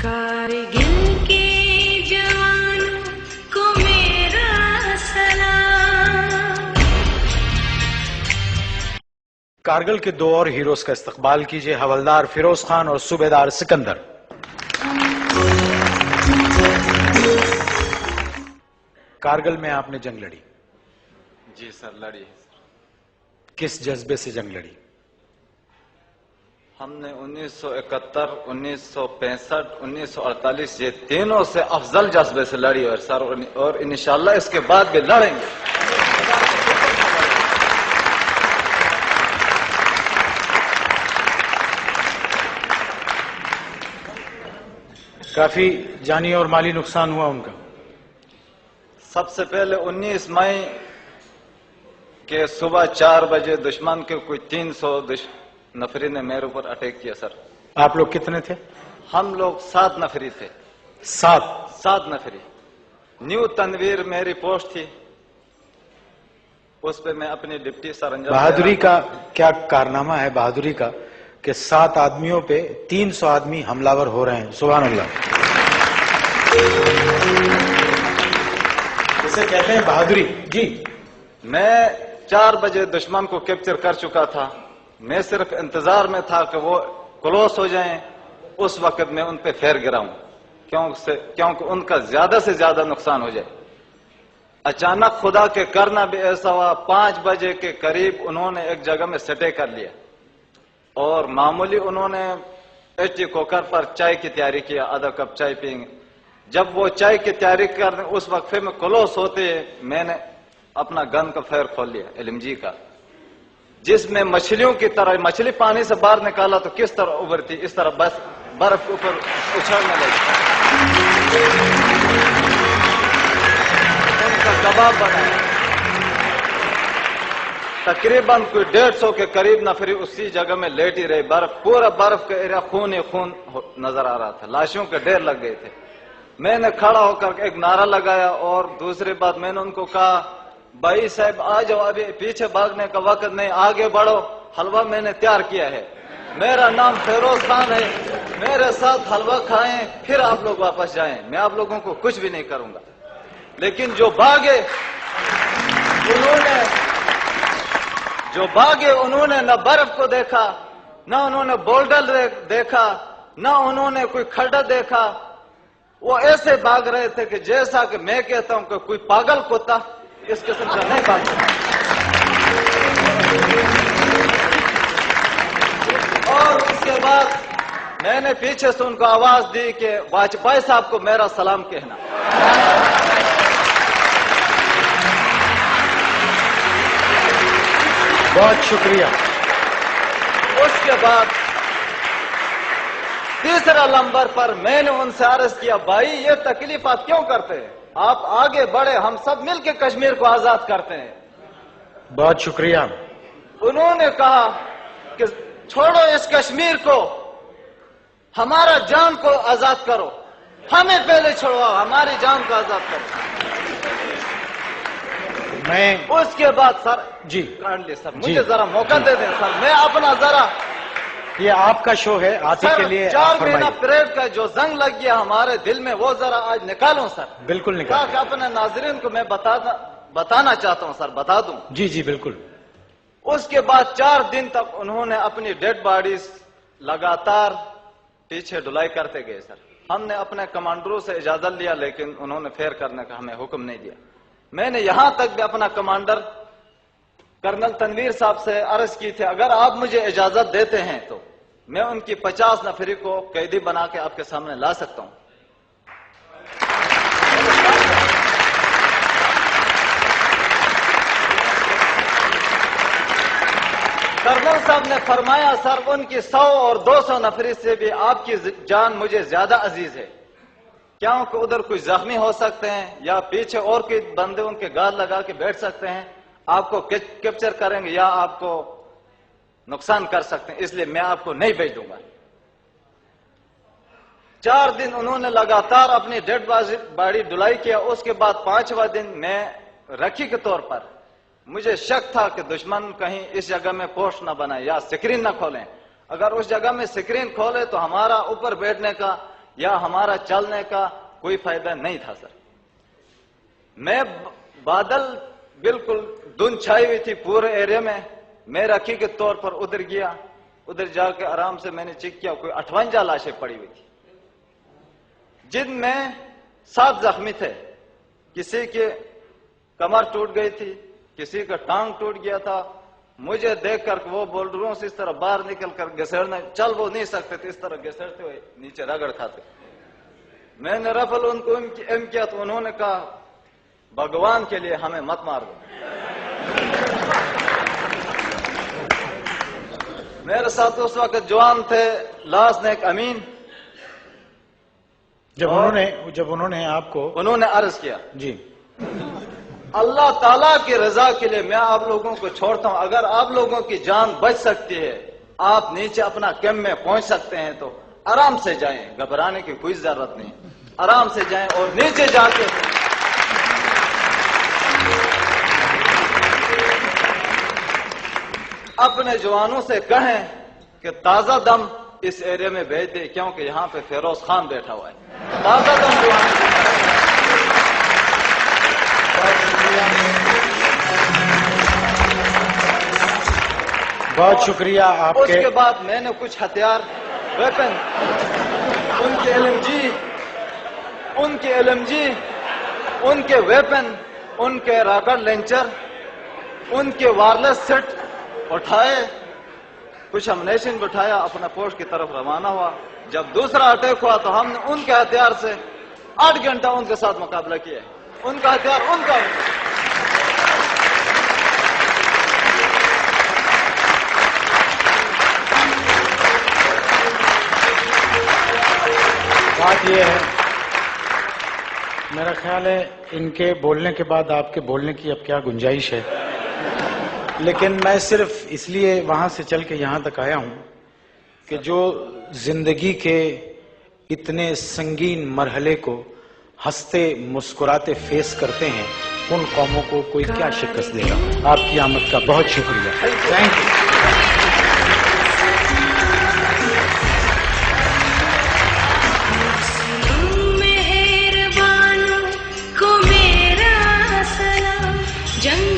कारगिल के जवानों को मेरा सलाम। कारगिल के दो और हीरोज का इस्तकबाल कीजिए, हवलदार फिरोज खान और सूबेदार सिकंदर। कारगिल में आपने जंग लड़ी? जी सर, लड़ी। किस जज्बे से जंग लड़ी? हमने 1971, 1965, 1948 ये तीनों से अफजल जज्बे से लड़ी और सर, और इंशाल्लाह इसके बाद भी लड़ेंगे। काफी जानी और माली नुकसान हुआ उनका? सबसे पहले 19 मई के सुबह 4 बजे दुश्मन के कोई 300 नफरी ने मेरे ऊपर अटैक किया सर। आप लोग कितने थे? हम लोग 7 नफरी थे। 7 नफरी। न्यू तनवीर मेरी पोस्ट थी, उस पे मैं अपनी डिप्टी सरंजाम। बहादुरी का क्या कारनामा है बहादुरी का कि 7 आदमियों पे 300 आदमी हमलावर हो रहे हैं? सुभान अल्लाह। इसे कहते हैं बहादुरी। जी, मैं 4 बजे दुश्मन को कैप्चर कर चुका था। मैं सिर्फ इंतजार में था कि वो क्लोज हो जाएं, उस वक्त मैं उन पे फेर गिराऊं, क्योंकि उनका ज्यादा से ज्यादा नुकसान हो जाए। अचानक खुदा के करना भी ऐसा हुआ, 5 बजे के करीब उन्होंने एक जगह में सटे कर लिया और मामूली उन्होंने एटी कुकर पर चाय की तैयारी किया, आधा कप चाय पियेंगे। जब वो चाय की तैयारी कर उस वक्त में क्लोज होते मैंने अपना गन का फायर खोल लिया, LMG का, जिसमें मछलियों की तरह मछली पानी से बाहर निकाला तो किस तरह उभरती, इस तरह बस बर्फ के ऊपर उछलने लगी। उनका कबाब बनाया। तकरीबन कोई 150 के करीब नफरी उसी जगह में लेटी रही। पूरा बर्फ का एरिया खून ही खून नजर आ रहा था, लाशों के ढेर लग गए थे। मैंने खड़ा होकर एक नारा लगाया और दूसरी बात मैंने उनको कहा, भाई साहब आ जाओ, अभी पीछे भागने का वक्त नहीं, आगे बढ़ो। हलवा मैंने तैयार किया है, मेरा नाम फिरोज खान है, मेरे साथ हलवा खाएं, फिर आप लोग वापस जाएं, मैं आप लोगों को कुछ भी नहीं करूंगा। लेकिन जो भागे उन्होंने न बर्फ को देखा, न उन्होंने बोल्डर देखा, न उन्होंने कोई खड्डा देखा। वो ऐसे भाग रहे थे कि जैसा कि मैं कहता हूं कि कोई पागल कुत्ता इस किस्म का नहीं भागता। और उसके बाद मैंने पीछे से उनको आवाज दी कि वाजपेयी साहब को मेरा सलाम कहना। बहुत शुक्रिया। उसके बाद तीसरा नंबर पर मैंने उनसे अर्ज किया, भाई ये तकलीफ आप क्यों करते हैं, आप आगे बढ़े, हम सब मिलकर कश्मीर को आजाद करते हैं। बहुत शुक्रिया। उन्होंने कहा कि छोड़ो इस कश्मीर को, हमारा जान को आजाद करो, हमें पहले छोड़ो, हमारी जान को आजाद करो। मैं उसके बाद सर जी काइंडली सर मुझे जरा मौका दे दें सर, मैं अपना जरा, ये आपका शो है, आप ही के लिए 4 महीना परेड का जो जंग लग गया हमारे दिल में, वो जरा आज निकालूं सर। बिल्कुल निकाल। अपने नाजरीन को मैं बताना चाहता हूं सर, बता दूं। जी जी बिल्कुल। उसके बाद 4 दिन तक उन्होंने अपनी डेड बॉडीज लगातार पीछे ढुलाई करते गए सर। हमने अपने कमांडरों से इजाजत लिया, लेकिन उन्होंने फेर करने का हमें हुक्म नहीं दिया। मैंने यहां तक भी अपना कमांडर कर्नल तनवीर साहब से अर्ज की थी, अगर आप मुझे इजाजत देते हैं तो मैं उनकी 50 नफरी को कैदी बना के आपके सामने ला सकता हूं। कर्नल साहब ने फरमाया, सर उनकी 100 और 200 नफरी से भी आपकी जान मुझे ज्यादा अजीज है, क्योंकि उधर कोई जख्मी हो सकते हैं या पीछे और कोई बंदे उनके गाल लगा के बैठ सकते हैं, आपको कैप्चर करेंगे या आपको नुकसान कर सकते हैं, इसलिए मैं आपको नहीं भेज दूंगा। 4 दिन उन्होंने लगातार अपनी डेड बॉडी ढुलाई किया। उसके बाद 5वां दिन मैं रखी के तौर पर मुझे शक था कि दुश्मन कहीं इस जगह में पोस्ट न बनाए या स्क्रीन न खोलें। अगर उस जगह में स्क्रीन खोले तो हमारा ऊपर बैठने का یا ہمارا چلنے کا کوئی فائدہ نہیں تھا سر. میں بادل بالکل دھند چھائی ہوئی تھی پورے ایریا میں. میں رکھی کے طور پر ادھر گیا, ادھر جا کے آرام سے میں نے چیک کیا, کوئی 58 لاشیں پڑی ہوئی تھی, جن میں 7 زخمی تھے. کسی کے کمر ٹوٹ گئی تھی, کسی کا ٹانگ ٹوٹ گیا تھا. مجھے دیکھ کر وہ بولڈروں سے اس طرح باہر نکل کر گھسیڑنا, چل وہ نہیں سکتے تھے, اس طرح گھسیڑتے ہوئے نیچے رگڑ کھاتے. میں نے رفل ان کو ایم کیا تو انہوں نے کہا بھگوان کے لیے ہمیں مت مار دو. میرے ساتھ اس وقت جوان تھے لاس نیک امین. جب انہوں نے آپ کو انہوں نے عرض کیا جی اللہ تعالیٰ کی رضا کے لیے میں آپ لوگوں کو چھوڑتا ہوں, اگر آپ لوگوں کی جان بچ سکتی ہے, آپ نیچے اپنا کیمپ میں پہنچ سکتے ہیں تو آرام سے جائیں, گھبرانے کی کوئی ضرورت نہیں, آرام سے جائیں اور نیچے جا کے اپنے جوانوں سے کہیں کہ تازہ دم اس ایریا میں بھیج دے, کیونکہ یہاں پہ فیروز خان بیٹھا ہوا ہے. تازہ دم جوانوں سے بہت شکریہ آپ اس کے بعد میں نے کچھ ہتھیار ویپن, ان کے ان کے ویپن, ان کے راکٹ لانچر, ان کے وائرلیس سیٹ اٹھائے, کچھ امنیشن بٹھایا, اپنا پوسٹ کی طرف روانہ ہوا. جب دوسرا اٹیک ہوا تو ہم نے ان کے ہتھیار سے 8 گھنٹہ ان کے ساتھ مقابلہ کیا. ان کا ہتھیار ان کا. بات یہ ہے, میرا خیال ہے ان کے بولنے کے بعد آپ کے بولنے کی اب کیا گنجائش ہے, لیکن میں صرف اس لیے وہاں سے چل کے یہاں تک آیا ہوں کہ جو زندگی کے اتنے سنگین مرحلے کو ہنستے مسکراتے فیس کرتے ہیں, ان قوموں کو کوئی کیا شکست دے گا. آپ کی آمد کا بہت شکریہ. Thank you. مہربانوں کو میرا سلام. جنگ